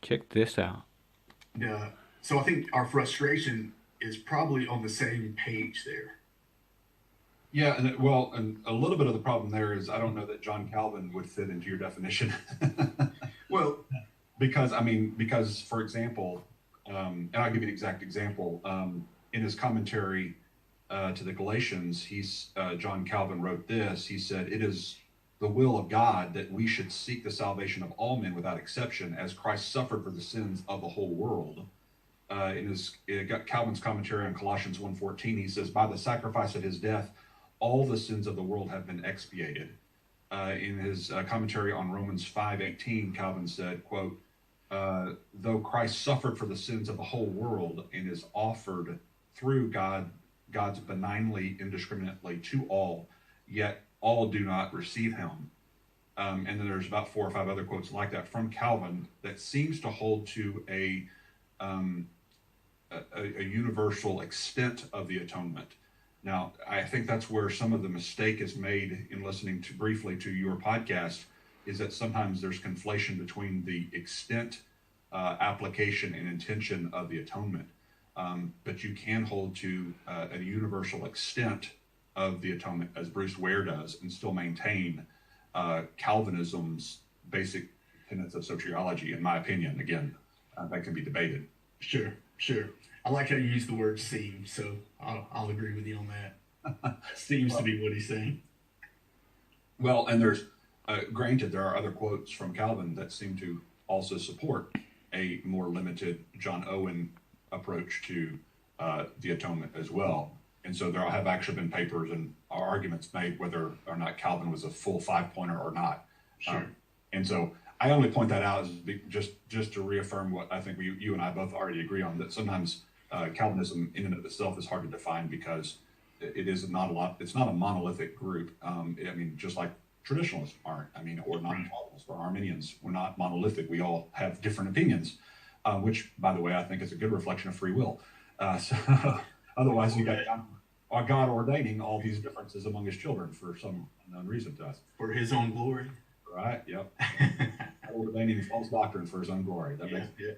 Check this out. So I think our frustration is probably on the same page there. Yeah, and a little bit of the problem there is I don't know that John Calvin would fit into your definition. Well, Because for example, and I'll give you an exact example. In his commentary to the Galatians, John Calvin wrote this. He said, "It is the will of God that we should seek the salvation of all men without exception, as Christ suffered for the sins of the whole world." Calvin's commentary on Colossians 1:14, he says, "By the sacrifice of his death, all the sins of the world have been expiated." In his commentary on Romans 5:18, Calvin said, quote, "Though Christ suffered for the sins of the whole world and is offered through God's benignly, indiscriminately to all, yet all do not receive him." And then there's about 4 or 5 other quotes like that from Calvin that seems to hold to a universal extent of the atonement. Now, I think that's where some of the mistake is made in listening to briefly to your podcast, is that sometimes there's conflation between the extent, application, and intention of the atonement. But you can hold to a universal extent of the atonement, as Bruce Ware does, and still maintain Calvinism's basic tenets of soteriology, in my opinion. Again, that can be debated. sure, sure. I like how you use the word "seem," so I'll agree with you on that. Seems to be what he's saying. Well, and there's, granted, there are other quotes from Calvin that seem to also support a more limited John Owen approach to the atonement as well. And so there have actually been papers and arguments made whether or not Calvin was a full 5-pointer or not. Sure. And so I only point that out as just to reaffirm what I think you and I both already agree on, that sometimes Calvinism in and of itself is hard to define because it is not a lot. It's not a monolithic group. Just like traditionalists aren't. Or non-Calvinists or Arminians, we're not monolithic. We all have different opinions, which, by the way, I think is a good reflection of free will. So otherwise, we got God ordaining all these differences among his children for some unknown reason to us. For his own glory. Right. Yep. Ordaining false doctrine for his own glory. That makes Yeah.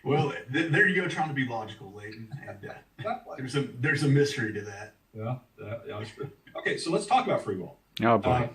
Well, there you go, trying to be logical, Leighton. And, there's a mystery to that. Yeah. That's true. Okay, so let's talk about free will. Oh boy.